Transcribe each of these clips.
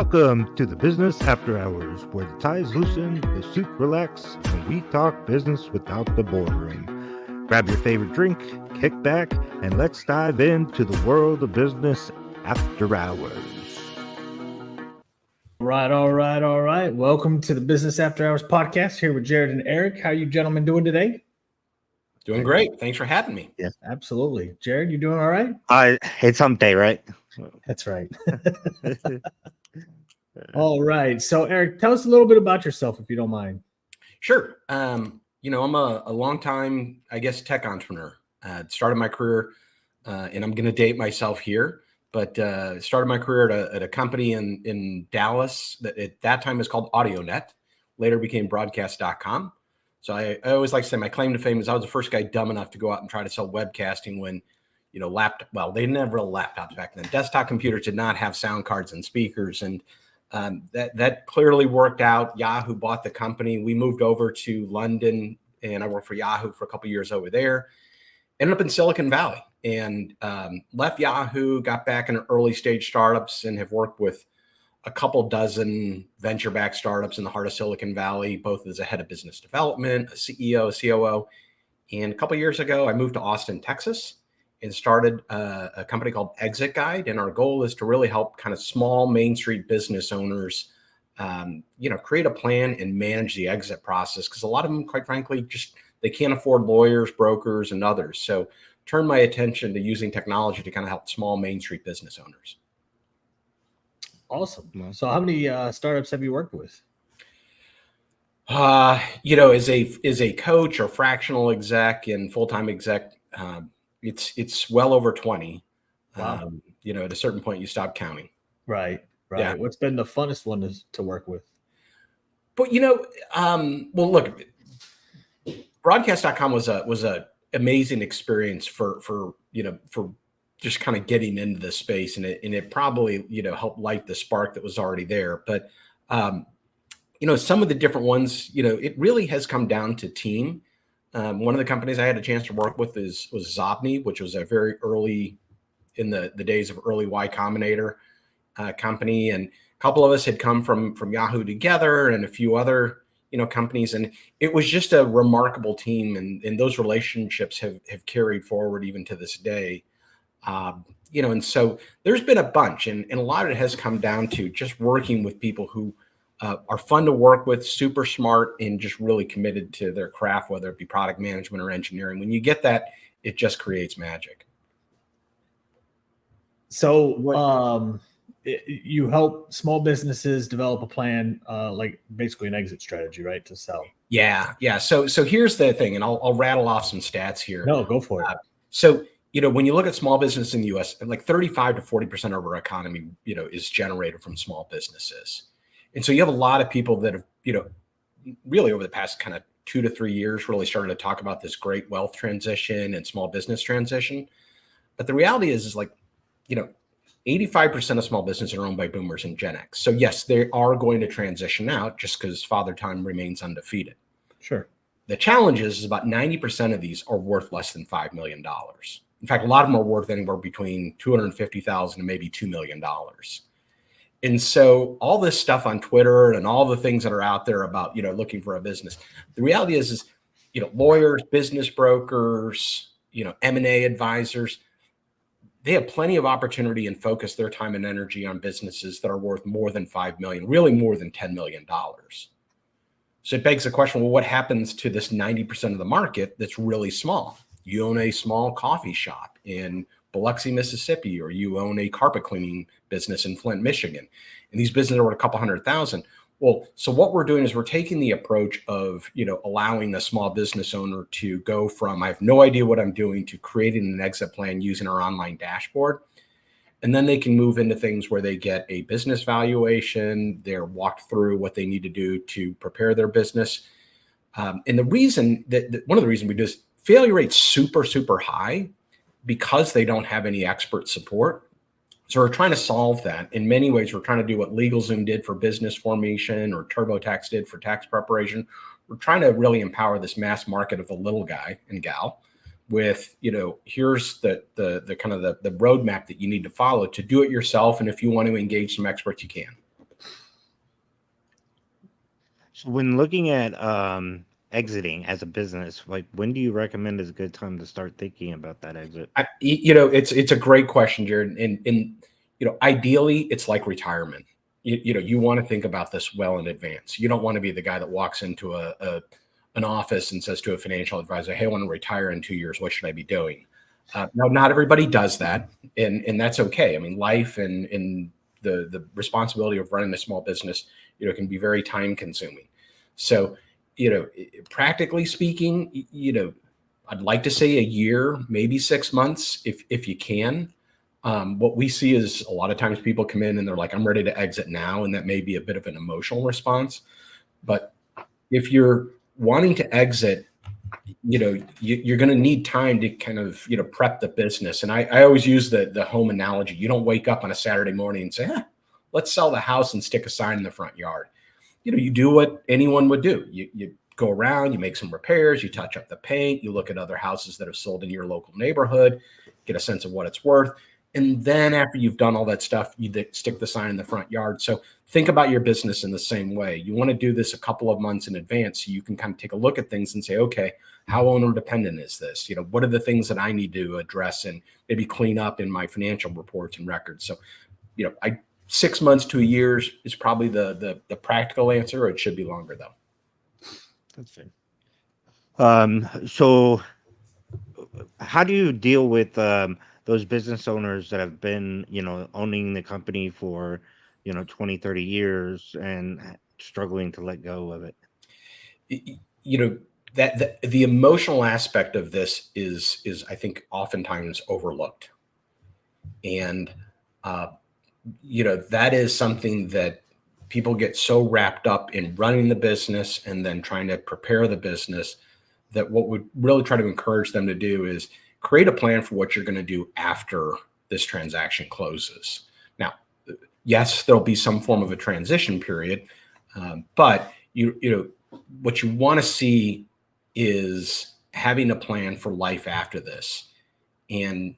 Welcome to the Business After Hours, where the ties loosen, the suit relax, and we talk business without the boardroom. Grab your favorite drink, kick back, and let's dive into the world of business after hours. All right. Welcome to the Business After Hours podcast here with Jared and Eric. How are you gentlemen doing today? Doing great. Thanks for having me. Yes, absolutely. Jared, you doing all right? It's hump day, right? That's right. All right. So, Eric, tell us a little bit about yourself, if you don't mind. Sure. I'm a long-time, tech entrepreneur. Started my career, and I'm going to date myself here, but started my career at a company in Dallas that at that time was called AudioNet, later became broadcast.com. So I always like to say my claim to fame is I was the first guy dumb enough to go out and try to sell webcasting when, they didn't have real laptops back then. Desktop computers did not have sound cards and speakers. And that clearly worked out. Yahoo bought the company. We moved over to London, and I worked for Yahoo for a couple of years over there. Ended up in Silicon Valley and left Yahoo, got back in early stage startups, and have worked with a couple dozen venture-backed startups in the heart of Silicon Valley, both as a head of business development, a CEO, a COO. And a couple of years ago, I moved to Austin, Texas, and started a company called Exit Guide. And our goal is to really help kind of small Main Street business owners, create a plan and manage the exit process. Because a lot of them, quite frankly, they can't afford lawyers, brokers, and others. So turn my attention to using technology to kind of help small Main Street business owners. Awesome. So how many startups have you worked with? As a coach or fractional exec and full-time exec, it's well over 20. Wow. At a certain point you stop counting. Right. Yeah. What's been the funnest one to work with? But look, broadcast.com was a amazing experience for just kind of getting into the space, and it probably helped light the spark that was already there. But some of the different ones, it really has come down to team. One of the companies I had a chance to work with was Zopni, which was a very early in the days of early Y Combinator company. And a couple of us had come from Yahoo together and a few other, companies. And it was just a remarkable team. And those relationships have carried forward even to this day. And so there's been a bunch, and a lot of it has come down to just working with people who are fun to work with, super smart, and just really committed to their craft, whether it be product management or engineering. When you get that, it just creates magic. So you help small businesses develop a plan, like basically an exit strategy, right, to sell. Yeah. So here's the thing, and I'll rattle off some stats here. No, go for it. When you look at small business in the U.S., like 35 to 40% of our economy, is generated from small businesses. And so you have a lot of people that have, really over the past kind of 2 to 3 years, really started to talk about this great wealth transition and small business transition. But the reality is 85% of small businesses are owned by boomers and Gen X. So yes, they are going to transition out just because Father Time remains undefeated. Sure. The challenge is about 90% of these are worth less than $5 million. In fact, a lot of them are worth anywhere between $250,000 and maybe $2 million. And so all this stuff on Twitter and all the things that are out there about, looking for a business, the reality is, lawyers, business brokers, M&A advisors, they have plenty of opportunity and focus their time and energy on businesses that are worth more than 5 million, really more than $10 million. So it begs the question, well, what happens to this 90% of the market that's really small? You own a small coffee shop in Biloxi, Mississippi, or you own a carpet cleaning business in Flint, Michigan, and these businesses are worth a couple $100,000. Well, so what we're doing is we're taking the approach of, allowing a small business owner to go from, I have no idea what I'm doing, to creating an exit plan using our online dashboard. And then they can move into things where they get a business valuation, they're walked through what they need to do to prepare their business. And the reason one of the reasons we do is failure rate's super, super high because they don't have any expert support. So we're trying to solve that. In many ways, we're trying to do what LegalZoom did for business formation or TurboTax did for tax preparation. We're trying to really empower this mass market of the little guy and gal with, here's the kind of the roadmap that you need to follow to do it yourself. And if you want to engage some experts, you can. So when looking at exiting as a business, like when do you recommend is a good time to start thinking about that exit? It's a great question, Jared. And ideally, it's like retirement. You want to think about this well in advance. You don't want to be the guy that walks into an office and says to a financial advisor, "Hey, I want to retire in 2 years. What should I be doing?" No, not everybody does that, and that's okay. I mean, life and the responsibility of running a small business, can be very time consuming. So, practically speaking, I'd like to say a year, maybe 6 months, if you can. What we see is a lot of times people come in and they're like, "I'm ready to exit now," and that may be a bit of an emotional response. But if you're wanting to exit, you're going to need time to kind of prep the business. And I always use the home analogy. You don't wake up on a Saturday morning and say, let's sell the house and stick a sign in the front yard. You do what anyone would do. You go around, you make some repairs, you touch up the paint, you look at other houses that have sold in your local neighborhood, get a sense of what it's worth. And then after you've done all that stuff, you stick the sign in the front yard. So think about your business in the same way. You want to do this a couple of months in advance so you can kind of take a look at things and say, okay, how owner dependent is this? What are the things that I need to address and maybe clean up in my financial reports and records? So, 6 months to a year is probably the practical answer. Or it should be longer though. That's fair. So how do you deal with those business owners that have been, owning the company for, 20, 30 years and struggling to let go of it? That the emotional aspect of this is I think oftentimes overlooked. And, that is something that people get so wrapped up in running the business and then trying to prepare the business that what we really try to encourage them to do is create a plan for what you're going to do after this transaction closes. Now, yes, there'll be some form of a transition period, but what you want to see is having a plan for life after this. And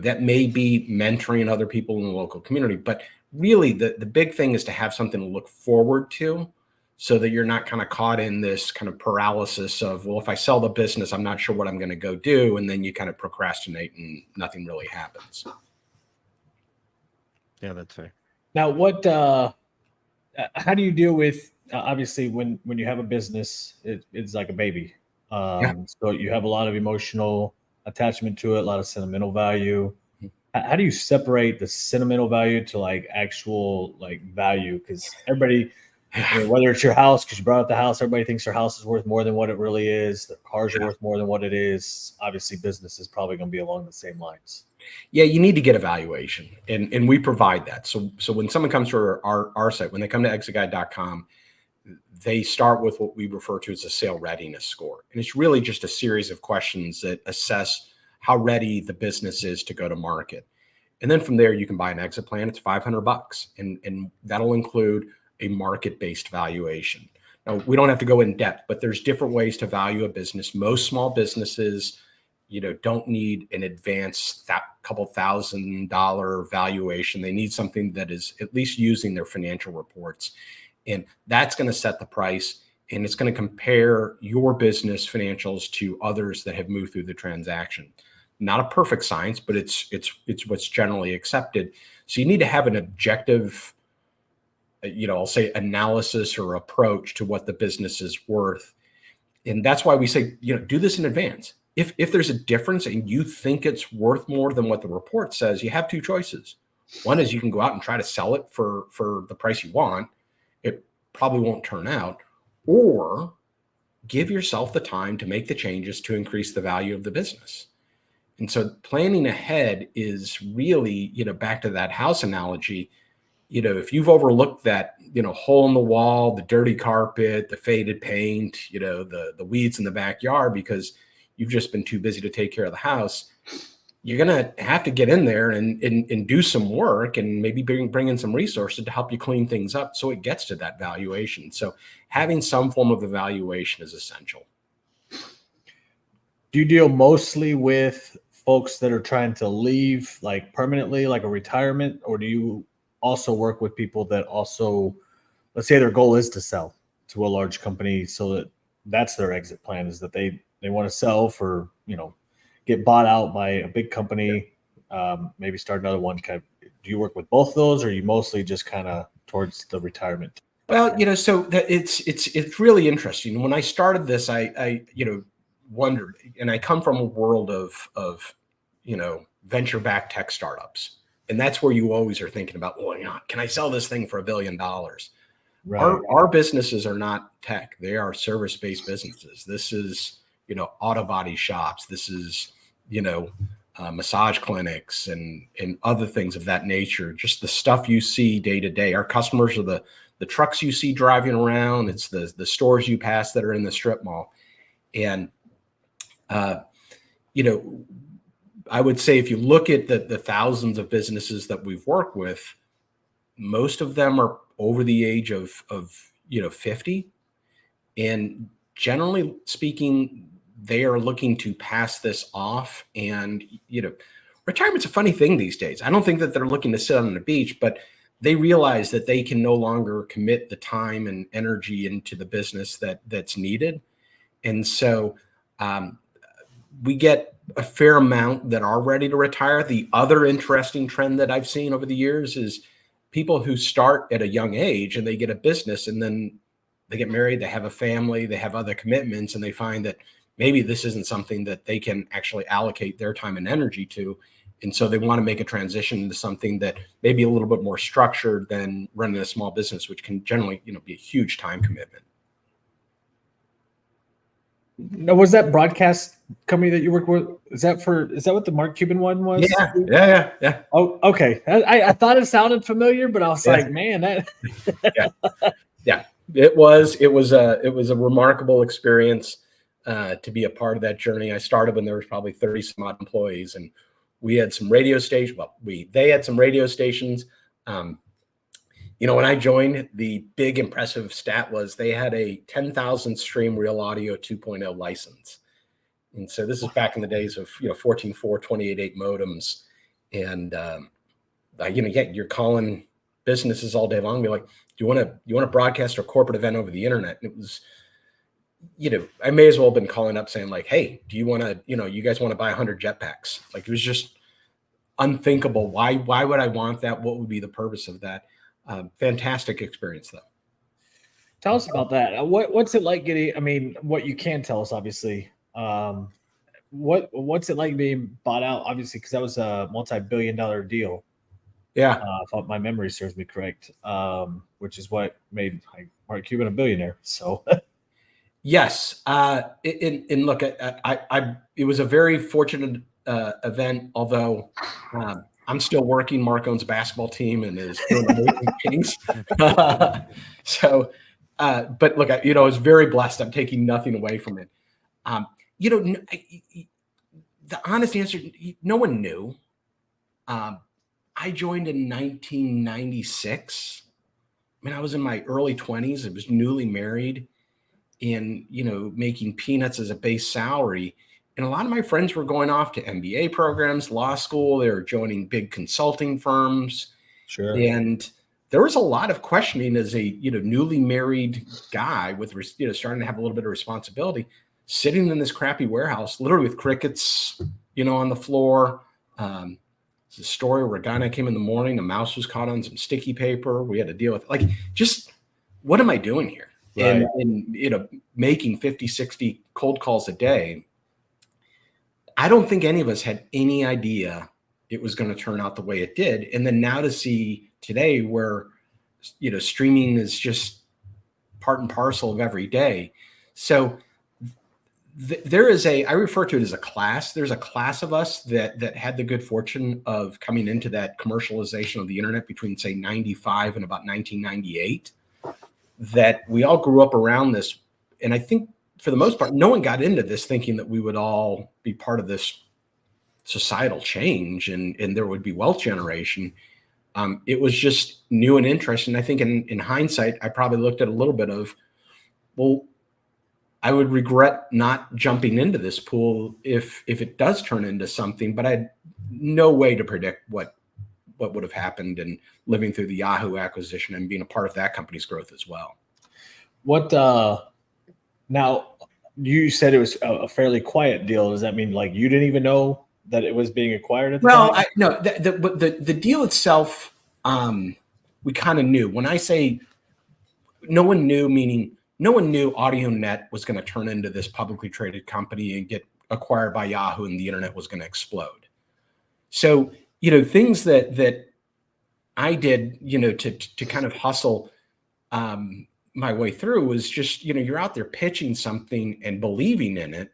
that may be mentoring other people in the local community, but really the big thing is to have something to look forward to so that you're not kind of caught in this kind of paralysis of, well, if I sell the business, I'm not sure what I'm going to go do. And then you kind of procrastinate and nothing really happens. Yeah, that's fair. Now, how do you deal with, obviously when you have a business, it's like a baby. So you have a lot of emotional attachment to it, a lot of sentimental value. How do you separate the sentimental value to like actual like value? Because everybody, whether it's your house, because you brought up the house, everybody thinks their house is worth more than what it really is. Their cars are worth more than what it is. Obviously, business is probably going to be along the same lines. Yeah, you need to get a valuation, and we provide that. So when someone comes to our site, when they come to exitguide.com, they start with what we refer to as a sale readiness score. And it's really just a series of questions that assess how ready the business is to go to market. And then from there, you can buy an exit plan. It's $500, and that'll include a market-based valuation. Now, we don't have to go in depth, but there's different ways to value a business. Most small businesses, don't need an advanced couple $1,000 valuation. They need something that is at least using their financial reports. And that's going to set the price, and it's going to compare your business financials to others that have moved through the transaction. Not a perfect science, but it's what's generally accepted. So you need to have an objective, I'll say analysis or approach to what the business is worth. And that's why we say, do this in advance. If there's a difference and you think it's worth more than what the report says, you have two choices. One is you can go out and try to sell it for the price you want. It probably won't turn out, or give yourself the time to make the changes to increase the value of the business. And so planning ahead is really, back to that house analogy, if you've overlooked that, hole in the wall, the dirty carpet, the faded paint, the weeds in the backyard, because you've just been too busy to take care of the house, you're going to have to get in there and do some work and maybe bring in some resources to help you clean things up so it gets to that valuation. So having some form of evaluation is essential. Do you deal mostly with folks that are trying to leave like permanently, like a retirement, or do you also work with people that also, let's say their goal is to sell to a large company so that that's their exit plan, is that they want to sell for, get bought out by a big company, maybe start another one. Do you work with both of those, or are you mostly just kind of towards the retirement? Well, so that it's really interesting. When I started this, I wondered, and I come from a world of venture-backed tech startups, and that's where you always are thinking about, well, can I sell this thing for $1 billion? Right. Our businesses are not tech; they are service-based businesses. This is auto body shops. This is massage clinics and other things of that nature. Just the stuff you see day to day. Our customers are the trucks you see driving around. It's the stores you pass that are in the strip mall. And, I would say if you look at the thousands of businesses that we've worked with, most of them are over the age of 50. And generally speaking, they are looking to pass this off. And, retirement's a funny thing these days. I don't think that they're looking to sit on the beach, but they realize that they can no longer commit the time and energy into the business that's needed. And so we get a fair amount that are ready to retire. The other interesting trend that I've seen over the years is people who start at a young age and they get a business, and then they get married, they have a family, they have other commitments, and they find that maybe this isn't something that they can actually allocate their time and energy to. And so they want to make a transition into something that may be a little bit more structured than running a small business, which can generally, be a huge time commitment. Now, was that broadcast company that you work with? Is that what the Mark Cuban one was? Yeah. Oh, okay. I thought it sounded familiar, but I was like, man, that. Yeah. It was a remarkable experience to be a part of that journey. I started when there was probably 30 some odd employees, and we had some radio stations. Well, they had some radio stations. When I joined, the big impressive stat was they had a 10,000 stream real audio 2.0 license. And so this is back in the days of 14.4, 28.8 modems. And you're calling businesses all day long, be like, do you want to broadcast a corporate event over the internet? And it was, I may as well have been calling up saying like, hey, do you want to, you guys want to buy 100 jetpacks? Like, it was just unthinkable. Why would I want that? What would be the purpose of that? Fantastic experience though. Tell us about that. What's it like getting, what you can tell us, obviously, what's it like being bought out? Obviously, because that was a multi-billion-dollar deal. Yeah. If my memory serves me correct, which is what made Mark Cuban a billionaire. So yes. And look, it was a very fortunate event, although I'm still working. Mark owns a basketball team and is doing amazing things. But look, I was very blessed. I'm taking nothing away from it. The honest answer, no one knew. I joined in 1996. I was in my early 20s. I was newly married and, making peanuts as a base salary. And a lot of my friends were going off to MBA programs, law school. They were joining big consulting firms. Sure. And there was a lot of questioning as a, newly married guy with, starting to have a little bit of responsibility, sitting in this crappy warehouse, literally with crickets, on the floor. It's a story where a guy and I came in the morning, a mouse was caught on some sticky paper. We had to deal with just what am I doing here? Right. And making 50, 60 cold calls a day. I don't think any of us had any idea it was going to turn out the way it did. And then now to see today where, streaming is just part and parcel of every day. So there is I refer to it as a class. There's a class of us that had the good fortune of coming into that commercialization of the internet between, say, 95 and about 1998, that we all grew up around this. And I think for the most part, no one got into this thinking that we would all be part of this societal change and there would be wealth generation. It was just new and interesting. I think in hindsight, I probably looked at a little bit of, well, I would regret not jumping into this pool if it does turn into something, but I had no way to predict what would have happened and living through the Yahoo acquisition and being a part of that company's growth as well. What now you said it was a fairly quiet deal. Does that mean like you didn't even know that it was being acquired at the time? No, the deal itself, we kind of knew. When I say no one knew, meaning no one knew AudioNet was going to turn into this publicly traded company and get acquired by Yahoo, and the internet was going to explode. So, things that I did, to kind of hustle my way through was just, you're out there pitching something and believing in it,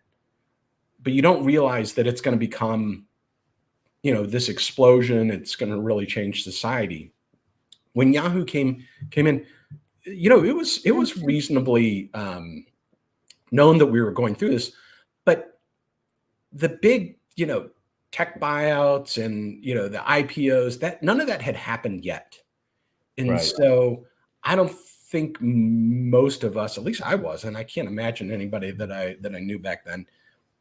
but you don't realize that it's going to become, this explosion. It's going to really change society. When Yahoo came in, it was reasonably known that we were going through this, but the big, tech buyouts and, the IPOs, that none of that had happened yet. And Right. so I don't think most of us, at least I wasn't, I can't imagine anybody that I knew back then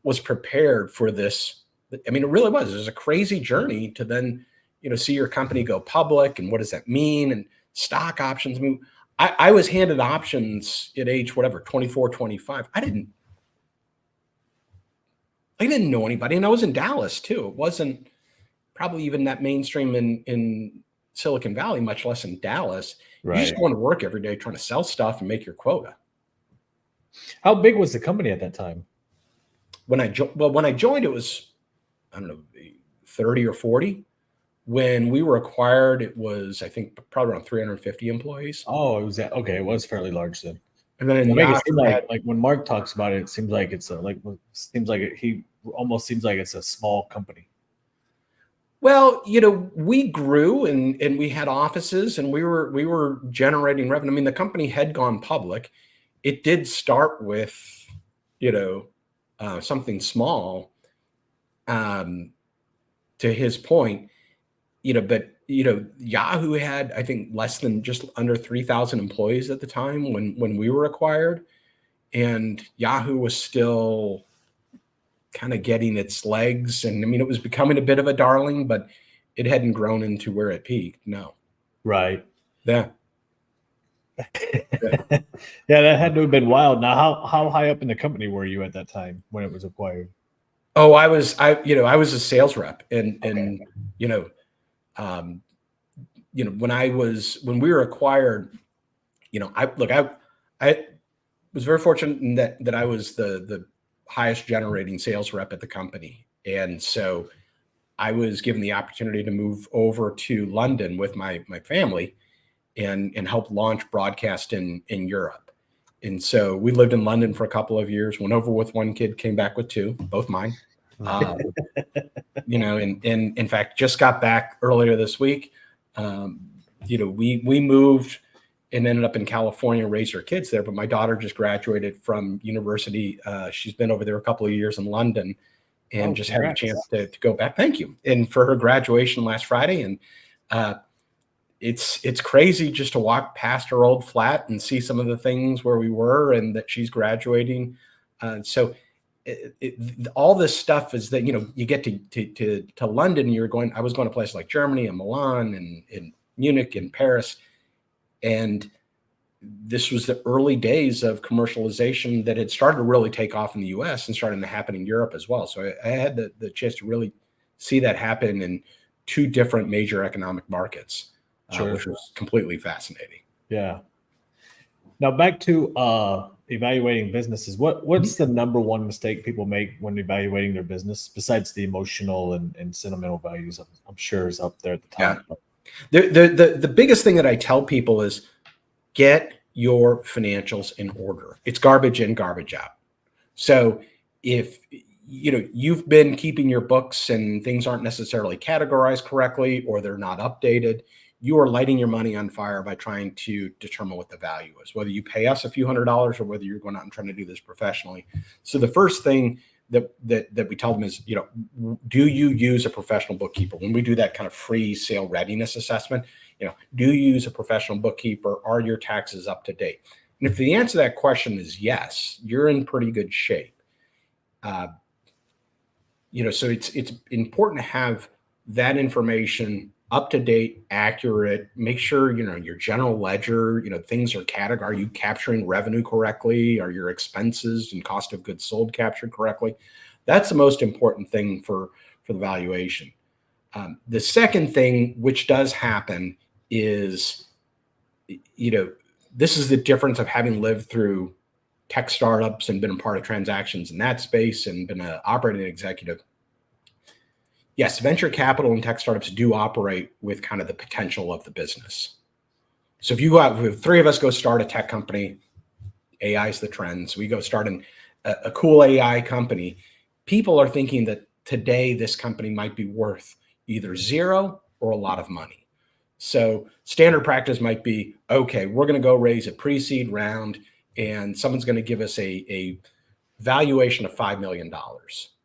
was prepared for this. I mean, it really was. It was a crazy journey to then, see your company go public, and what does that mean? And stock options. I mean, I was handed options at age, 24, 25. I didn't know anybody. And I was in Dallas too. It wasn't probably even that mainstream in Silicon Valley, much less in Dallas. Right. You just go to work every day trying to sell stuff and make your quota. How big was the company at that time? When I joined, it was, I don't know, 30 or 40. When we were acquired, it was, I think, probably around 350 employees. Oh, it was that. Okay, it was fairly large then. And then Make it seem like when Mark talks about it, it seems like it's he almost seems like it's a small company. Well, we grew and we had offices and we were generating revenue. I mean, the company had gone public. It did start with, something small, to his point, but, Yahoo had, I think, less than just under 3,000 employees at the time when we were acquired. And Yahoo was still kind of getting its legs. And I mean, it was becoming a bit of a darling, but it hadn't grown into where it peaked. No. Right. Yeah. Yeah, that had to have been wild. Now, how high up in the company were you at that time when it was acquired? Oh, I was a sales rep, and when we were acquired, I was very fortunate in that I was the highest generating sales rep at the company. And so I was given the opportunity to move over to London with my family and help launch broadcast in Europe. And so we lived in London for a couple of years, went over with one kid, came back with two, both mine. And in fact, just got back earlier this week. We moved and ended up in California, raised our kids there. But my daughter just graduated from university. She's been over there a couple of years in London and just had a chance to go back. Thank you. And for her graduation last Friday. And it's crazy just to walk past her old flat and see some of the things where we were and that she's graduating. So all this stuff is that, you get to London, I was going to places like Germany and Milan and Munich and Paris. And this was the early days of commercialization that had started to really take off in the US and starting to happen in Europe as well. So I had the chance to really see that happen in two different major economic markets, which was completely fascinating. Yeah. Now back to evaluating businesses. What's the number one mistake people make when evaluating their business, besides the emotional and sentimental values? I'm sure is up there at the top. Yeah. The biggest thing that I tell people is get your financials in order. It's garbage in, garbage out. So if you've been keeping your books and things aren't necessarily categorized correctly or they're not updated, you are lighting your money on fire by trying to determine what the value is, whether you pay us a few $100s or whether you're going out and trying to do this professionally. So the first thing that we tell them is, do you use a professional bookkeeper? When we do that kind of free sale readiness assessment, do you use a professional bookkeeper? Are your taxes up to date? And if the answer to that question is yes, you're in pretty good shape. So it's important to have that information up to date, accurate. Make sure, your general ledger, things are categorized. Are you capturing revenue correctly? Are your expenses and cost of goods sold captured correctly? That's the most important thing for the valuation. The second thing, which does happen, is, this is the difference of having lived through tech startups and been a part of transactions in that space and been an operating executive. Yes, venture capital and tech startups do operate with kind of the potential of the business. So if three of us go start a tech company, AI is the trend. So we go start a cool AI company. People are thinking that today this company might be worth either zero or a lot of money. So standard practice might be, okay, we're going to go raise a pre-seed round and someone's going to give us a valuation of $5 million.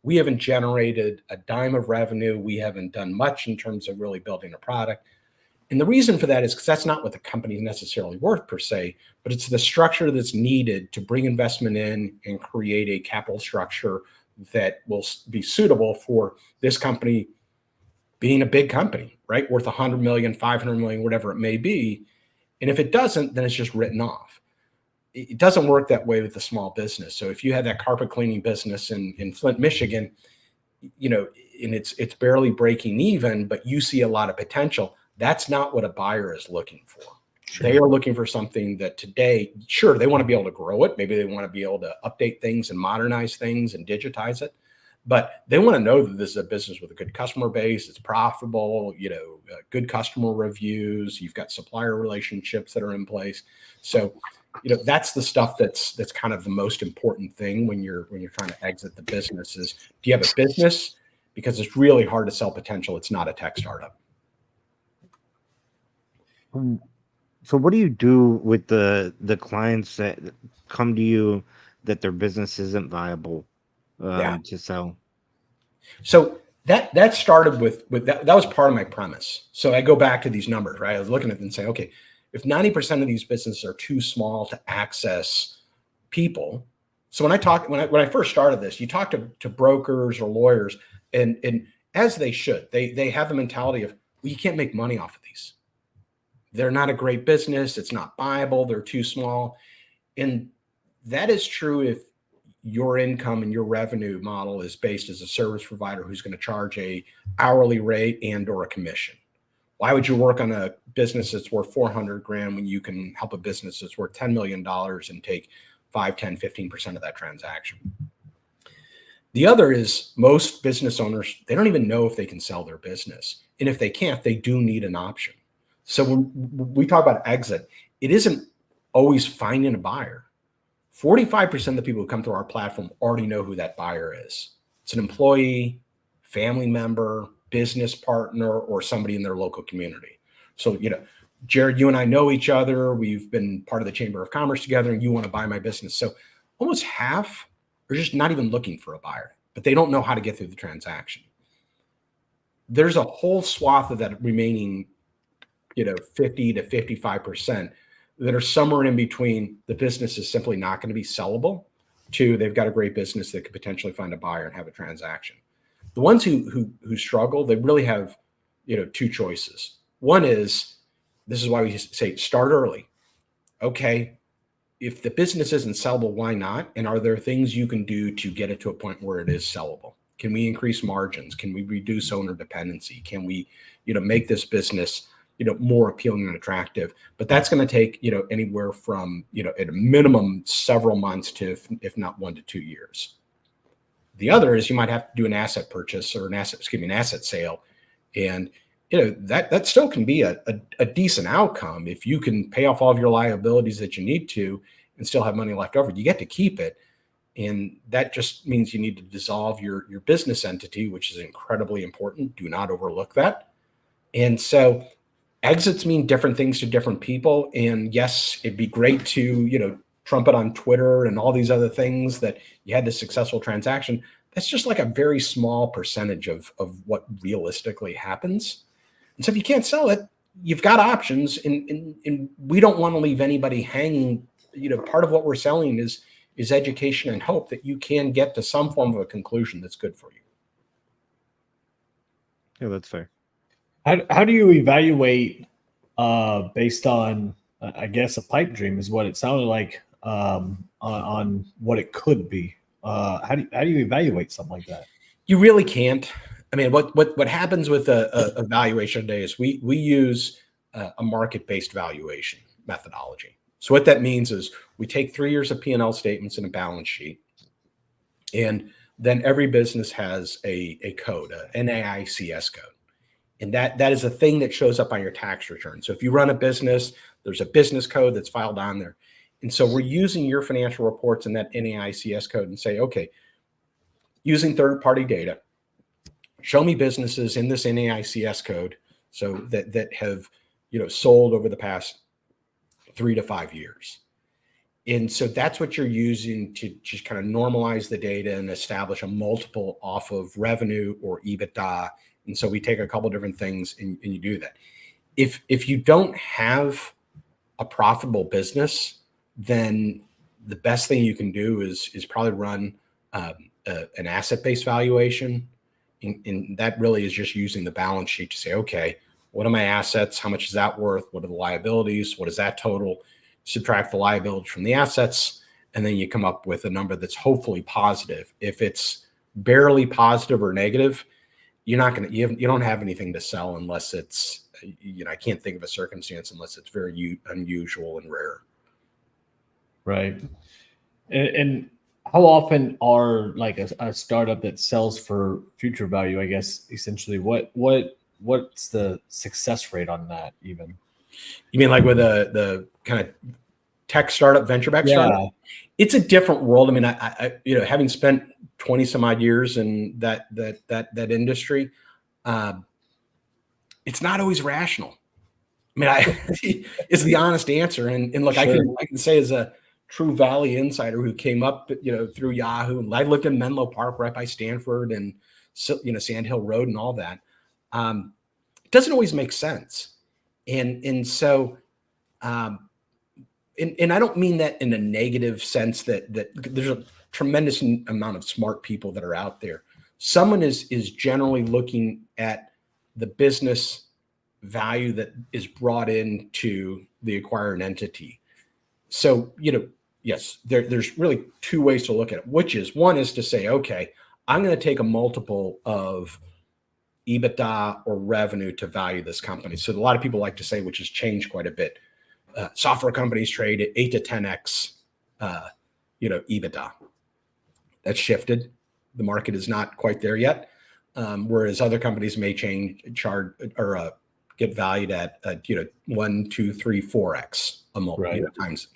We haven't generated a dime of revenue. We haven't done much in terms of really building a product. And the reason for that is because that's not what the company is necessarily worth per se, but it's the structure that's needed to bring investment in and create a capital structure that will be suitable for this company being a big company, right? Worth 100 million, 500 million, whatever it may be. And if it doesn't, then it's just written off. It doesn't work that way with the small business. So if you had that carpet cleaning business in Flint, Michigan, and it's barely breaking even, but you see a lot of potential, that's not what a buyer is looking for. Sure. They are looking for something that today, sure, they want to be able to grow it. Maybe they want to be able to update things and modernize things and digitize it. But they want to know that this is a business with a good customer base. It's profitable, good customer reviews. You've got supplier relationships that are in place. So, that's the stuff that's kind of the most important thing when you're trying to exit the business is, do you have a business? Because it's really hard to sell potential. It's not a tech startup. So what do you do with the clients that come to you that their business isn't viable to sell? So that started with that was part of my premise. So I go back to these numbers, right? I was looking at them and saying, okay, if 90% of these businesses are too small to access people. So when I first started this, you talk to brokers or lawyers, and as they should, they have the mentality of, well, you can't make money off of these. They're not a great business. It's not viable. They're too small. And that is true if your income and your revenue model is based as a service provider who's going to charge a hourly rate and or a commission. Why would you work on a business that's worth 400 grand when you can help a business that's worth $10 million and take 5, 10, 15% of that transaction? The other is most business owners, they don't even know if they can sell their business. And if they can't, they do need an option. So when we talk about exit, it isn't always finding a buyer. 45% of the people who come through our platform already know who that buyer is. It's an employee, family member, business partner, or somebody in their local community. So, Jared, you and I know each other. We've been part of the Chamber of Commerce together, and you want to buy my business. So almost half are just not even looking for a buyer, but they don't know how to get through the transaction. There's a whole swath of that remaining 50 to 55% that are somewhere in between. The business is simply not going to be sellable to they've got a great business that could potentially find a buyer and have a transaction. The ones who struggle, they really have, two choices. One is, this is why we say start early. Okay, if the business isn't sellable, why not? And are there things you can do to get it to a point where it is sellable? Can we increase margins? Can we reduce owner dependency? Can we, make this business more appealing and attractive? But that's going to take, anywhere from, at a minimum, several months to, if not 1 to 2 years. The other is you might have to do an asset purchase or an asset sale. And, that still can be a decent outcome. If you can pay off all of your liabilities that you need to and still have money left over, you get to keep it. And that just means you need to dissolve your business entity, which is incredibly important. Do not overlook that. And so exits mean different things to different people. And yes, it'd be great to, trumpet on Twitter and all these other things that you had this successful transaction. That's just like a very small percentage of what realistically happens. And so if you can't sell it, you've got options. And we don't want to leave anybody hanging. Part of what we're selling is education and hope that you can get to some form of a conclusion that's good for you. Yeah, that's fair. How do you evaluate based on I guess a pipe dream is what it sounded like on what it could be. How do you evaluate something like that? You really can't. I mean, what happens with a valuation today is we use a market-based valuation methodology. So what that means is we take 3 years of P&L statements and a balance sheet, and then every business has a code, an NAICS code. And that is a thing that shows up on your tax return. So if you run a business, there's a business code that's filed on there. And so we're using your financial reports and that NAICS code and say, okay, using third-party data, show me businesses in this NAICS code so that have sold over the past 3 to 5 years. And so that's what you're using to just kind of normalize the data and establish a multiple off of revenue or EBITDA. And so we take a couple different things and you do that. If you don't have a profitable business, then the best thing you can do is probably run an asset-based valuation. And that really is just using the balance sheet to say, okay, what are my assets? How much is that worth? What are the liabilities? What is that total? Subtract the liabilities from the assets, and then you come up with a number that's hopefully positive. If it's barely positive or negative, you don't have anything to sell unless it's, I can't think of a circumstance unless it's very unusual and rare. Right. And how often are like a startup that sells for future value, I guess, essentially what's the success rate on that even? You mean like with the kind of tech startup, venture-backed startup? It's a different world. I mean, I having spent 20 some odd years in that industry, it's not always rational. I mean, it's the honest answer. And look, sure. I can say as a true Valley insider who came up, through Yahoo, and I lived in Menlo Park right by Stanford and, Sand Hill Road and all that. It doesn't always make sense. And so, and I don't mean that in a negative sense that there's a tremendous amount of smart people that are out there. Someone is generally looking at the business value that is brought into the acquiring entity. So, yes, there's really two ways to look at it, one is to say, okay, I'm going to take a multiple of EBITDA or revenue to value this company. So a lot of people like to say, which has changed quite a bit, software companies trade at 8 to 10x, EBITDA. That's shifted. The market is not quite there yet. Whereas other companies may charge or get valued at 1, 2, 3, 4x a multiple times.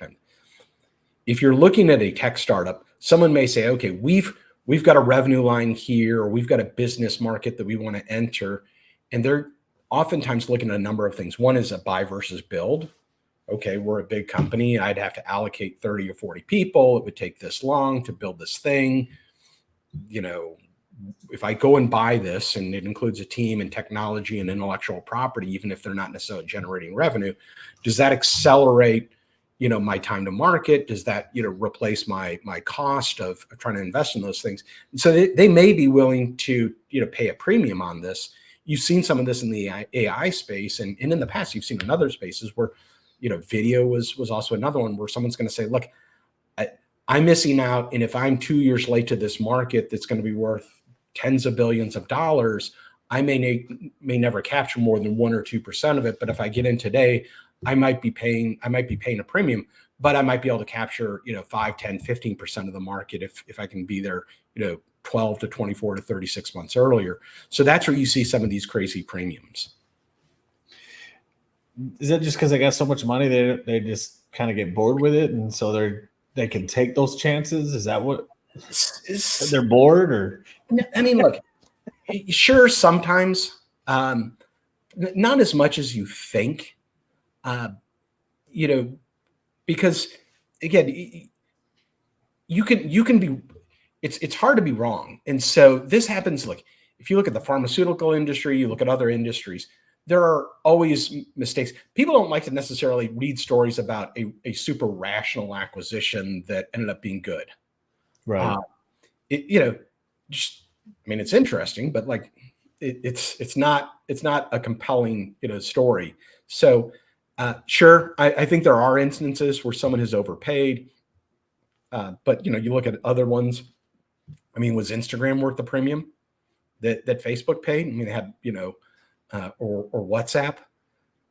If you're looking at a tech startup, someone may say, okay, we've got a revenue line here, or we've got a business market that we want to enter, and they're oftentimes looking at a number of things. One is a buy versus build. Okay, we're a big company. I'd have to allocate 30 or 40 people. It would take this long to build this thing. If I go and buy this, and it includes a team and technology and intellectual property, even if they're not necessarily generating revenue, does that accelerate, my time to market? Does that, replace my cost of trying to invest in those things? And so they may be willing to, pay a premium on this. You've seen some of this in the AI space, and in the past, you've seen in other spaces where, video was also another one where someone's going to say, look, I'm missing out. And if I'm 2 years late to this market, that's going to be worth tens of billions of dollars, I may never capture more than 1 or 2% of it. But if I get in today, I might be paying a premium, but I might be able to capture, 5, 10, 15% of the market if I can be there, 12 to 24 to 36 months earlier. So that's where you see some of these crazy premiums. Is that just because they got so much money, they just kind of get bored with it, and so they can take those chances? Is that what they're bored? Or I mean, look, sure, sometimes, not as much as you think, because again, you can be. It's hard to be wrong, and so this happens. Like if you look at the pharmaceutical industry, you look at other industries. There are always mistakes. People don't like to necessarily read stories about a super rational acquisition that ended up being good. Right. It's interesting, but like it's not a compelling, story. So sure, I think there are instances where someone has overpaid, but you look at other ones. I mean, was Instagram worth the premium that Facebook paid? I mean, they had or WhatsApp,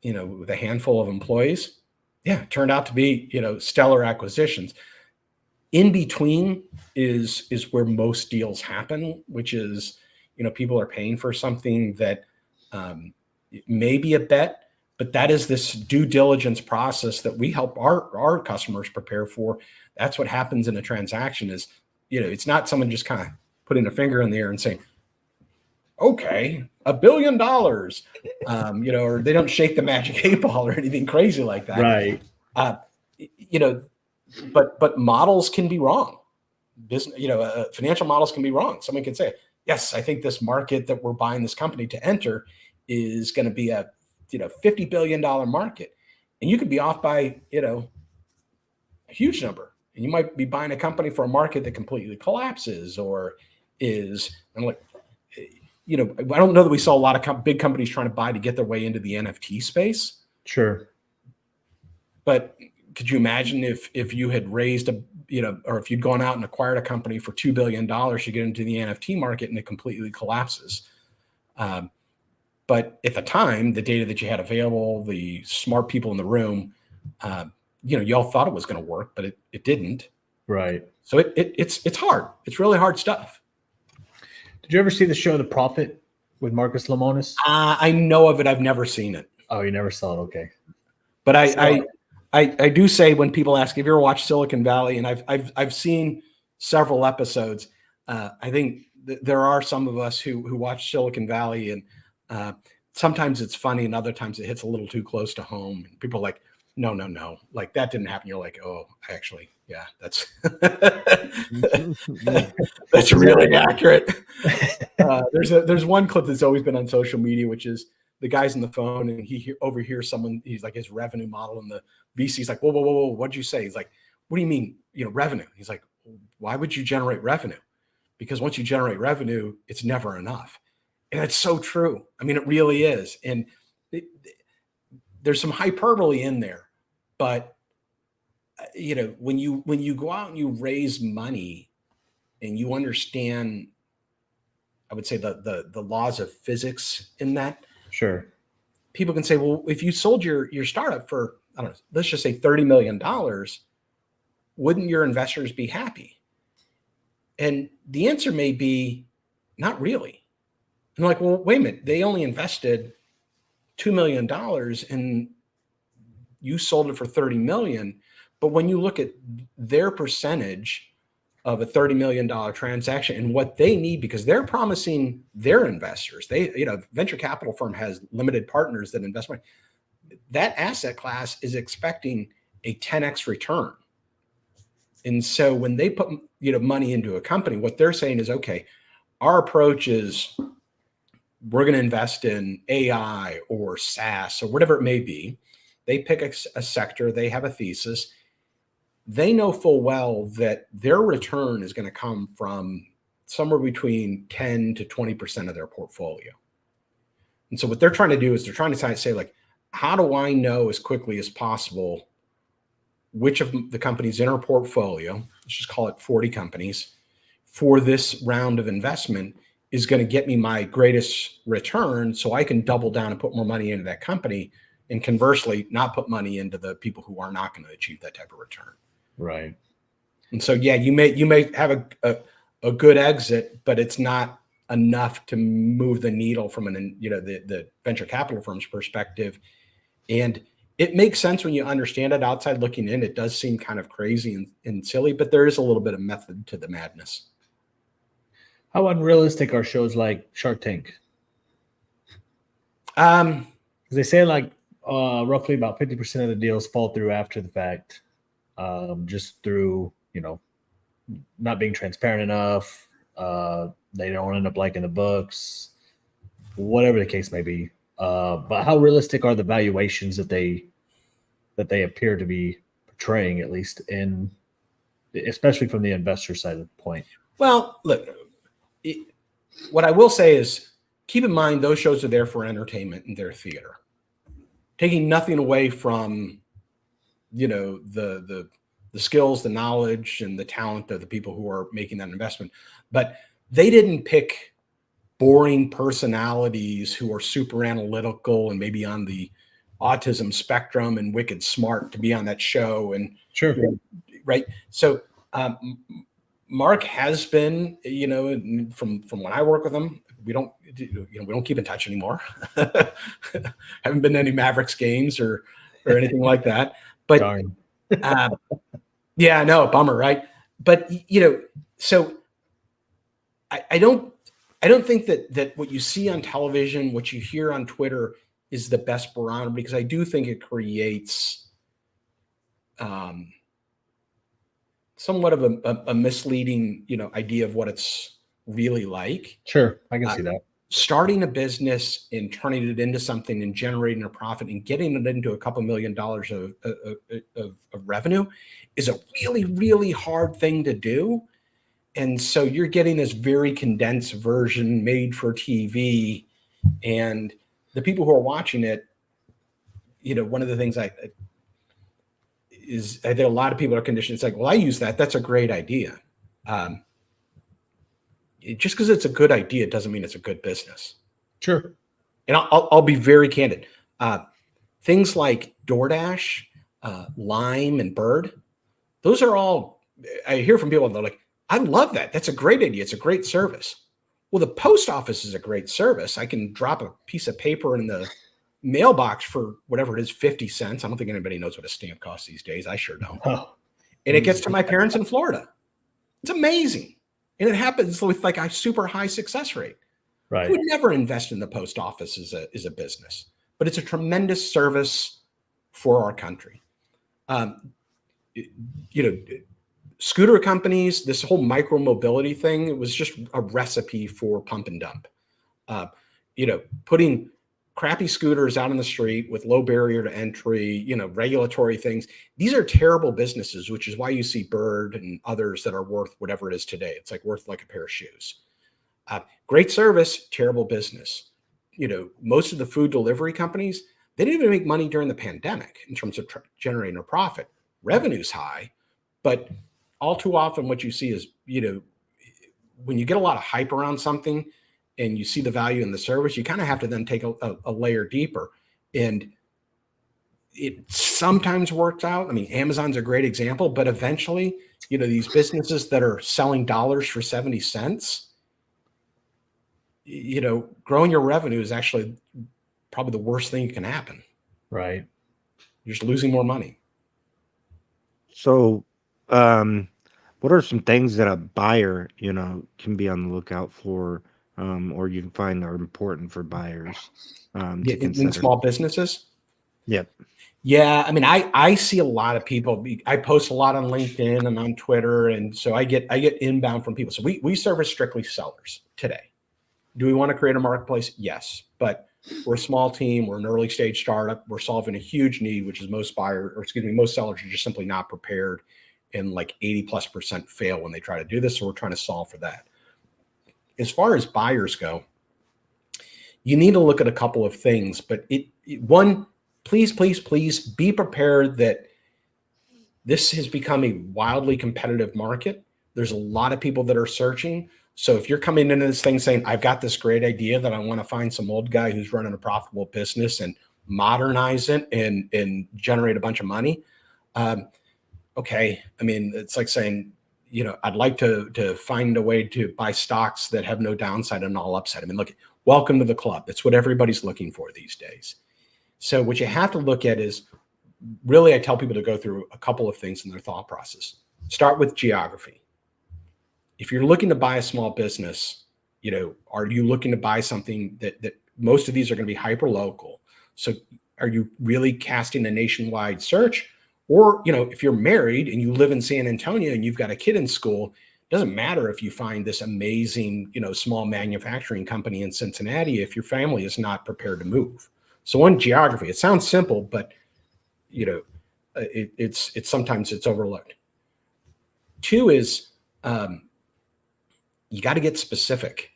with a handful of employees. Yeah, it turned out to be stellar acquisitions. In between is where most deals happen, which is people are paying for something that may be a bet, but that is this due diligence process that we help our customers prepare for. That's what happens in a transaction. Is it's not someone just kind of putting a finger in the air and saying, okay, $1 billion, or they don't shake the magic 8-ball or anything crazy like that. Right. But models can be wrong. Business, financial models can be wrong. Someone can say, yes, I think this market that we're buying this company to enter is going to be a, $50 billion market. And you could be off by, a huge number. And you might be buying a company for a market that completely collapses or is, I'm like, I don't know that we saw a lot of big companies trying to buy to get their way into the NFT space. Sure. But could you imagine if you had raised or if you'd gone out and acquired a company for $2 billion to get into the NFT market and it completely collapses? But at the time, the data that you had available, the smart people in the room, you all thought it was going to work, but it didn't. Right. So it's hard. It's really hard stuff. Did you ever see the show The Prophet with Marcus Lemonis? I know of it. I've never seen it. Oh, you never saw it? Okay. But I do say when people ask, have you ever watched Silicon Valley? And I've seen several episodes. I think there are some of us who watch Silicon Valley, and sometimes it's funny and other times it hits a little too close to home. And people are like, no, like that didn't happen. You're like, oh, actually, yeah, that's that's really accurate. There's one clip that's always been on social media, which is the guy's on the phone and he overhears someone. He's like his revenue model, and the VC's like, whoa, what'd you say? He's like, what do you mean, revenue? He's like, why would you generate revenue? Because once you generate revenue, it's never enough. And it's so true. I mean, it really is. And there's some hyperbole in there, but when you go out and you raise money and you understand, I would say the laws of physics in that. Sure. People can say, well, if you sold your startup for, I don't know, let's just say $30 million, wouldn't your investors be happy? And the answer may be not really. And they're like, well, wait a minute, they only invested $2 million and you sold it for 30 million. But when you look at their percentage of a $30 million transaction and what they need, because they're promising their investors, venture capital firm has limited partners that invest money. That asset class is expecting a 10x return. And so when they put money into a company, what they're saying is, okay, our approach is we're going to invest in AI or SaaS or whatever it may be. They pick a sector, they have a thesis. They know full well that their return is going to come from somewhere between 10 to 20% of their portfolio. And so what they're trying to do is they're trying to say, like, how do I know as quickly as possible which of the companies in our portfolio, let's just call it 40 companies, for this round of investment is going to get me my greatest return so I can double down and put more money into that company, and conversely, not put money into the people who are not going to achieve that type of return. Right. And so, yeah, you may have a good exit, but it's not enough to move the needle from the venture capital firm's perspective. And it makes sense when you understand it. Outside looking in, it does seem kind of crazy and silly, but there is a little bit of method to the madness. How unrealistic are shows like Shark Tank? Because they say like roughly about 50% of the deals fall through after the fact, just through not being transparent enough. They don't end up liking the books, whatever the case may be. But how realistic are the valuations that they appear to be portraying, at least especially from the investor side of the point? Well, look, what I will say is keep in mind, those shows are there for entertainment and their theater, taking nothing away from, the skills, the knowledge, and the talent of the people who are making that investment. But they didn't pick boring personalities who are super analytical and maybe on the autism spectrum and wicked smart to be on that show. And Sure. Right. So Mark has been, from when I work with him, we don't keep in touch anymore. Haven't been to any Mavericks games or anything like that. But yeah, I know, bummer, right? But so I don't think that what you see on television, what you hear on Twitter is the best barometer, because I do think it creates somewhat of a misleading, idea of what it's really like. Sure, I can see that. Starting a business and turning it into something and generating a profit and getting it into a couple $1 million of revenue is a really, really hard thing to do. And so you're getting this very condensed version made for TV, and the people who are watching it, one of the things I think a lot of people are conditioned. It's like, well, I use that. That's a great idea. Just because it's a good idea doesn't mean it's a good business. Sure. And I'll be very candid. Things like DoorDash, Lime, and Bird, those are all, I hear from people, they're like, I love that. That's a great idea. It's a great service. Well, the post office is a great service. I can drop a piece of paper in the mailbox for whatever it is, 50 cents. I don't think anybody knows what a stamp costs these days. I sure don't. Oh. And it gets to my parents in Florida. It's amazing. And it happens with like a super high success rate. Right. I would never invest in the post office as a business, but it's a tremendous service for our country. Scooter companies, this whole micro mobility thing, it was just a recipe for pump and dump. Putting crappy scooters out on the street with low barrier to entry, regulatory things. These are terrible businesses, which is why you see Bird and others that are worth whatever it is today. It's like worth like a pair of shoes. Great service, terrible business. Most of the food delivery companies, they didn't even make money during the pandemic in terms of generating a profit. Revenue's high, but all too often what you see is, when you get a lot of hype around something and you see the value in the service, you kind of have to then take a layer deeper. And it sometimes works out. I mean, Amazon's a great example, but eventually, these businesses that are selling dollars for 70 cents, growing your revenue is actually probably the worst thing that can happen. Right. You're just losing more money. So, what are some things that a buyer, can be on the lookout for, or you can find are important for buyers to consider? In small businesses? Yep. Yeah. I mean, I see a lot of people. I post a lot on LinkedIn and on Twitter. And so I get inbound from people. So we service strictly sellers today. Do we want to create a marketplace? Yes. But we're a small team. We're an early stage startup. We're solving a huge need, which is most sellers are just simply not prepared, and like 80+% fail when they try to do this. So we're trying to solve for that. As far as buyers go, you need to look at a couple of things, but one, please be prepared that this has become a wildly competitive market. There's a lot of people that are searching. So if you're coming into this thing saying, I've got this great idea that I want to find some old guy who's running a profitable business and modernize it and generate a bunch of money. Okay. I mean, it's like saying, I'd like to find a way to buy stocks that have no downside and all upside. I mean, look, welcome to the club. That's what everybody's looking for these days. So what you have to look at is, really, I tell people to go through a couple of things in their thought process. Start with geography. If you're looking to buy a small business, are you looking to buy something that most of these are going to be hyper local? So are you really casting a nationwide search? Or, if you're married and you live in San Antonio and you've got a kid in school, it doesn't matter if you find this amazing, small manufacturing company in Cincinnati if your family is not prepared to move. So on geography, it sounds simple, but it's sometimes it's overlooked. Two is you got to get specific.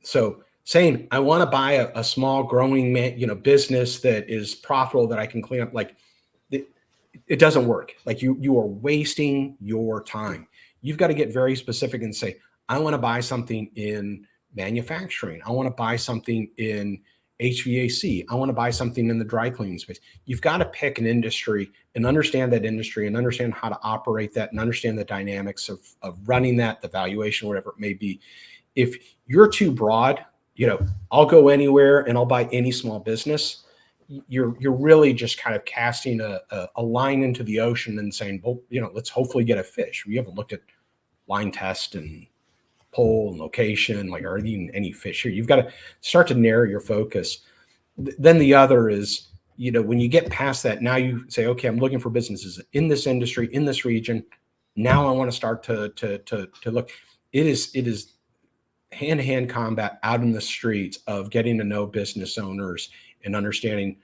So saying, I want to buy a small growing business that is profitable that I can clean up. Like it doesn't work. Like you are wasting your time. You've got to get very specific and say, I want to buy something in manufacturing. I want to buy something in HVAC. I want to buy something in the dry cleaning space. You've got to pick an industry and understand that industry and understand how to operate that and understand the dynamics of running that, the valuation, whatever it may be. If you're too broad, I'll go anywhere and I'll buy any small business. You're really just kind of casting a line into the ocean and saying, well, let's hopefully get a fish. We haven't looked at line test and pole and location, like are there any fish here? You've got to start to narrow your focus. Then the other is, when you get past that, now you say, okay, I'm looking for businesses in this industry, in this region. Now I want to start to look. It is hand-to-hand combat out in the streets of getting to know business owners and understanding,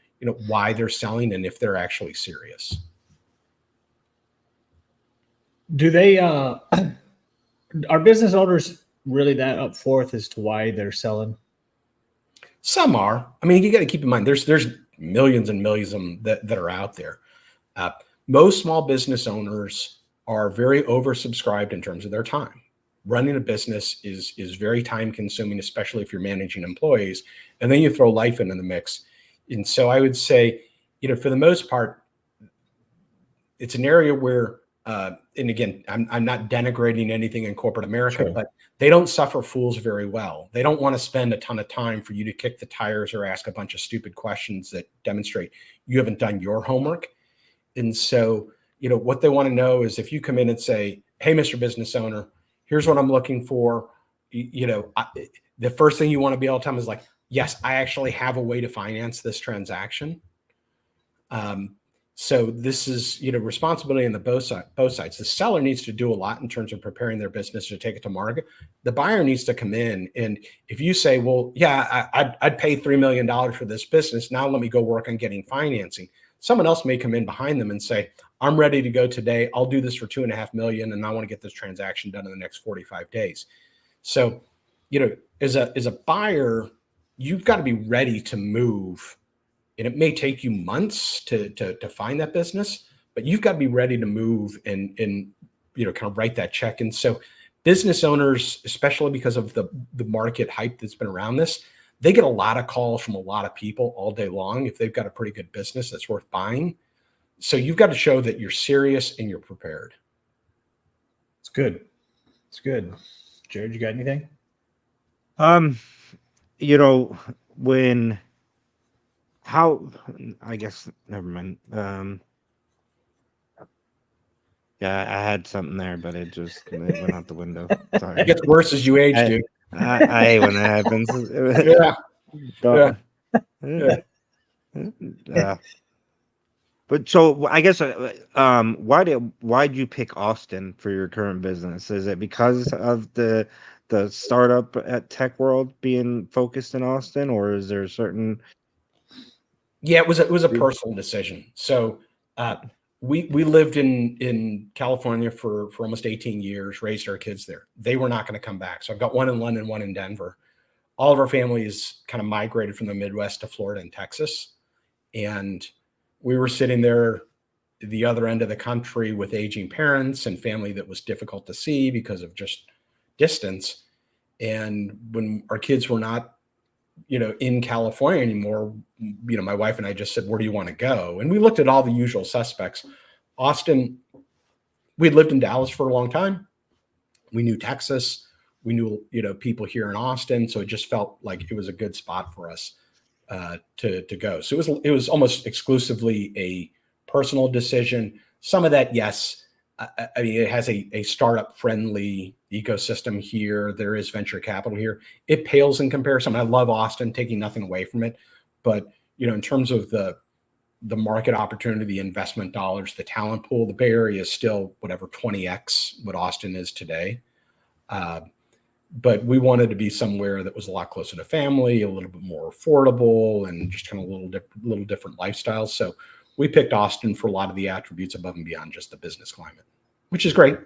why they're selling and if they're actually serious. Do they, are business owners really that up forth as to why they're selling? Some are. I mean, you got to keep in mind, there's millions and millions of them that are out there. Most small business owners are very oversubscribed in terms of their time. Running a business is very time consuming, especially if you're managing employees, and then you throw life into the mix. And so I would say, for the most part, it's an area where, and again, I'm not denigrating anything in corporate America, sure, but they don't suffer fools very well. They don't want to spend a ton of time for you to kick the tires or ask a bunch of stupid questions that demonstrate you haven't done your homework. And so, what they want to know is if you come in and say, hey, Mr. Business Owner, here's what I'm looking for. The first thing you want to be able to tell them is like, yes, I actually have a way to finance this transaction. So this is, responsibility on the both sides. The seller needs to do a lot in terms of preparing their business to take it to market. The buyer needs to come in. And if you say, well, yeah, I'd pay $3 million for this business. Now let me go work on getting financing. Someone else may come in behind them and say, I'm ready to go today. I'll do this for $2.5 million. And I want to get this transaction done in the next 45 days. So, as a buyer, you've got to be ready to move. And it may take you months to find that business, but you've got to be ready to move and kind of write that check. And so business owners, especially because of the market hype that's been around this, they get a lot of calls from a lot of people all day long if they've got a pretty good business that's worth buying. So you've got to show that you're serious and you're prepared. It's good. It's good. Jared, you got anything? I guess, never mind. Yeah, I had something there, but it went out the window. Sorry. It gets worse as you age, dude. I hate when that happens. But so I guess, why'd you pick Austin for your current business? Is it because of the startup at Tech World being focused in Austin, or is there a certain? Yeah, it was a personal decision. So we lived in California for almost 18 years, raised our kids there. They were not going to come back. So I've got one in London, one in Denver. All of our family is kind of migrated from the Midwest to Florida and Texas. And we were sitting there the other end of the country with aging parents and family that was difficult to see because of just distance. And when our kids were not, in California anymore, my wife and I just said, where do you want to go? And we looked at all the usual suspects. Austin, we'd lived in Dallas for a long time. We knew Texas. We knew, people here in Austin. So it just felt like it was a good spot for us to go. So it was almost exclusively a personal decision. Some of that, yes. I mean, it has a startup friendly ecosystem here. There is venture capital here. It pales in comparison. I love Austin, taking nothing away from it. But, in terms of the market opportunity, the investment dollars, the talent pool, the Bay Area is still whatever 20x what Austin is today. But we wanted to be somewhere that was a lot closer to family, a little bit more affordable, and just kind of a little different lifestyles. So we picked Austin for a lot of the attributes above and beyond just the business climate, which is great.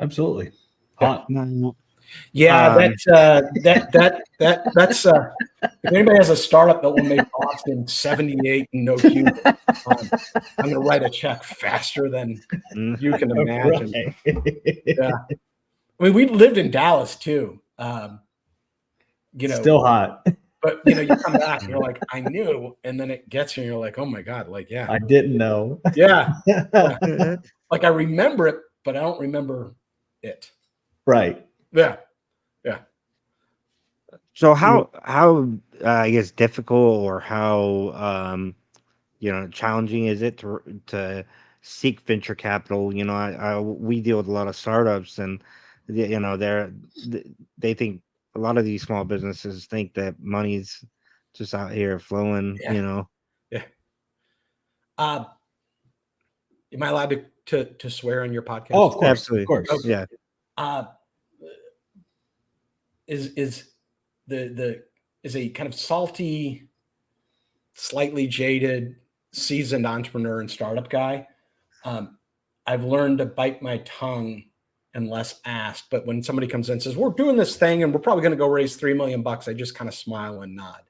Absolutely. Yeah, that That's if anybody has a startup that will make Austin 78 and no Cuban, I'm going to write a check faster than you can imagine. Right. Yeah. I mean, we lived in Dallas too. Still hot. But you come back and you're like, I knew, and then it gets you and you're like, oh my God, like, yeah. I didn't know. Yeah. Like I remember it, but I don't remember it. Right. Yeah. Yeah. So how I guess difficult or how challenging is it to seek venture capital? We deal with a lot of startups, and they think a lot of these small businesses think that money's just out here flowing. Yeah. Yeah. Am I allowed to swear on your podcast? Oh, of course. Absolutely. Of course. Okay. Yeah. Is a kind of salty, slightly jaded, seasoned entrepreneur and startup guy. I've learned to bite my tongue unless asked. But when somebody comes in and says, we're doing this thing and we're probably going to go raise $3 million, I just kind of smile and nod.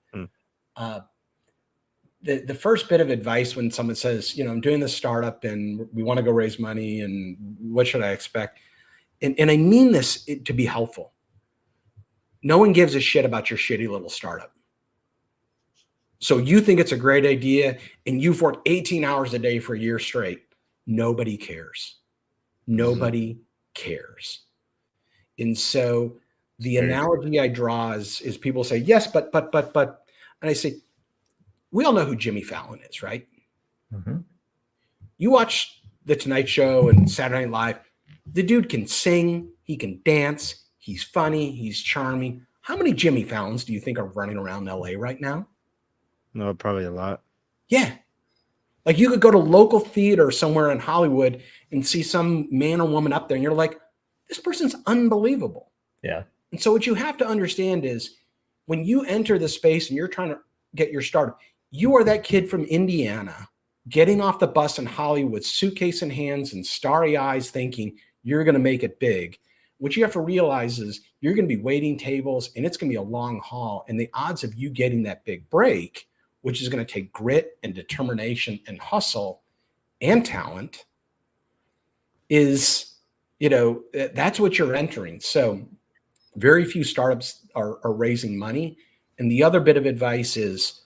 The first bit of advice when someone says, I'm doing this startup and we want to go raise money and what should I expect? And I mean this to be helpful. No one gives a shit about your shitty little startup. So you think it's a great idea and you've worked 18 hours a day for a year straight. Nobody cares. Nobody cares. And so the analogy I draw is people say, yes, but, and I say, we all know who Jimmy Fallon is, right? Mm-hmm. You watch The Tonight Show and Saturday Night Live. The dude can sing. He can dance. He's funny. He's charming. How many Jimmy Fallons do you think are running around LA right now? No, probably a lot. Yeah. Like you could go to local theater somewhere in Hollywood and see some man or woman up there and you're like, this person's unbelievable. Yeah. And so what you have to understand is when you enter the space and you're trying to get your start, you are that kid from Indiana getting off the bus in Hollywood, suitcase in hands and starry eyes thinking you're going to make it big. What you have to realize is you're going to be waiting tables and it's going to be a long haul. And the odds of you getting that big break, which is going to take grit and determination and hustle and talent, is, that's what you're entering. So very few startups are raising money. And the other bit of advice is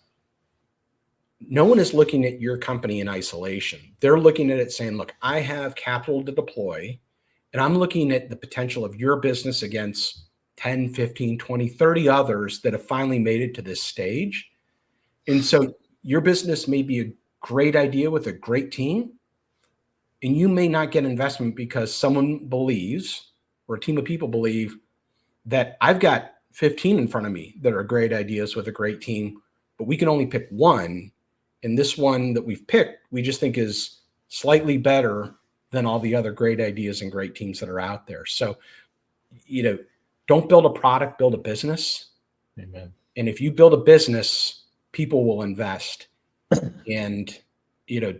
no one is looking at your company in isolation. They're looking at it saying, look, I have capital to deploy, and I'm looking at the potential of your business against 10, 15, 20, 30 others that have finally made it to this stage. And so your business may be a great idea with a great team, and you may not get investment because someone believes, or a team of people believe, that I've got 15 in front of me that are great ideas with a great team, but we can only pick one. And this one that we've picked, we just think is slightly better than all the other great ideas and great teams that are out there. So, don't build a product, build a business. Amen. And if you build a business, people will invest. And,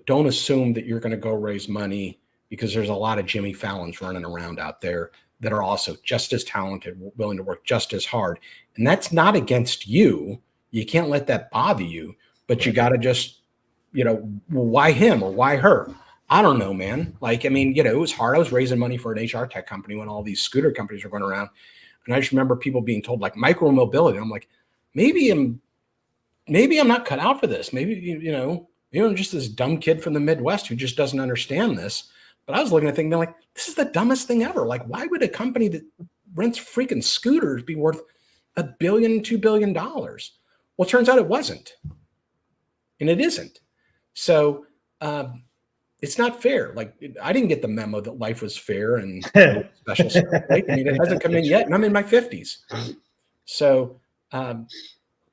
don't assume that you're going to go raise money because there's a lot of Jimmy Fallons running around out there that are also just as talented, willing to work just as hard. And that's not against you. You can't let that bother you, but you got to just, why him or why her? I don't know, man. Like, it was hard. I was raising money for an HR tech company when all these scooter companies were going around. And I just remember people being told like micro mobility. I'm like, maybe I'm not cut out for this. Maybe, I'm just this dumb kid from the Midwest who just doesn't understand this. But I was looking at things like, this is the dumbest thing ever. Like, why would a company that rents freaking scooters be worth $1 billion, $2 billion? Well, it turns out it wasn't. And it isn't. So it's not fair. Like, I didn't get the memo that life was fair and special stuff. Right? It hasn't come in yet, and I'm in my 50s. So, are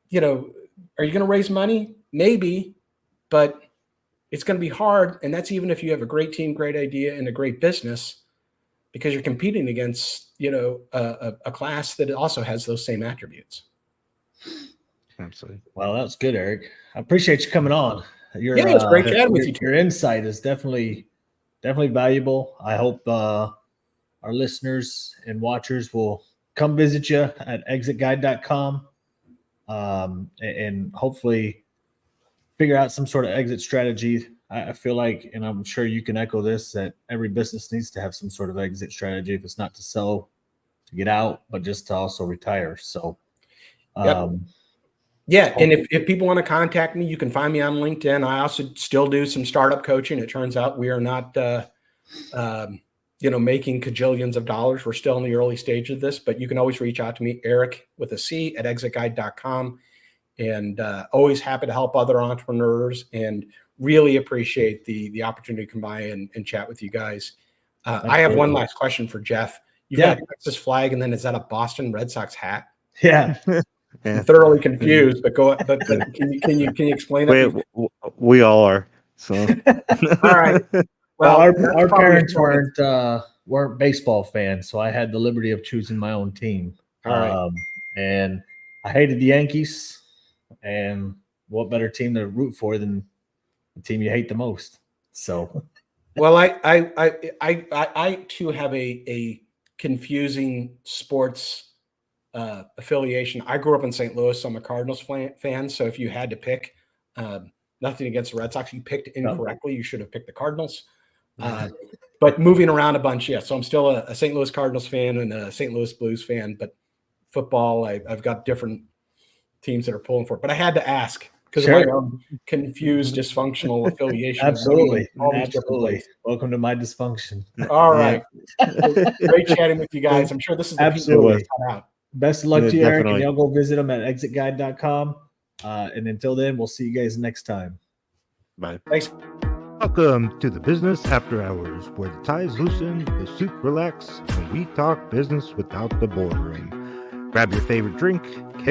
you going to raise money? Maybe, but it's going to be hard. And that's even if you have a great team, great idea, and a great business, because you're competing against, a class that also has those same attributes. Absolutely. Well, that was good, Eric. I appreciate you coming on. It's great chatting with you. Your insight is definitely valuable. I hope our listeners and watchers will come visit you at exitguide.com. and hopefully figure out some sort of exit strategy. I feel like, and I'm sure you can echo this, that every business needs to have some sort of exit strategy. If it's not to sell, to get out, but just to also retire. So, yeah. And if people want to contact me, you can find me on LinkedIn. I also still do some startup coaching. It turns out we are not, making cajillions of dollars. We're still in the early stage of this, but you can always reach out to me, Eric with a C at exitguide.com. And always happy to help other entrepreneurs, and really appreciate the opportunity to come by and chat with you guys. I have one last question for Jeff. You've got a Texas flag, and then is that a Boston Red Sox hat? Yeah. I'm thoroughly confused, but can you explain it? We all are. So all right. Well, our parents weren't baseball fans, so I had the liberty of choosing my own team. All right. And I hated the Yankees, and what better team to root for than the team you hate the most? So, well, I too have a confusing sports affiliation. I grew up in St. Louis, so I'm a Cardinals fan. So if you had to pick, nothing against the Red Sox, you picked incorrectly. You should have picked the Cardinals. But moving around a bunch, yeah. So I'm still a St. Louis Cardinals fan and a St. Louis Blues fan. But football, I've got different teams that are pulling for it. But I had to ask because of my own confused, dysfunctional affiliation. Absolutely. Welcome to my dysfunction. All right. Great chatting with you guys. I'm sure this is the absolutely out. Best of luck to you, Eric, and y'all go visit them at exitguide.com. And until then, we'll see you guys next time. Bye. Thanks. Welcome to the Business After Hours, where the ties loosen, the suit relax, and we talk business without the boardroom. Grab your favorite drink, kick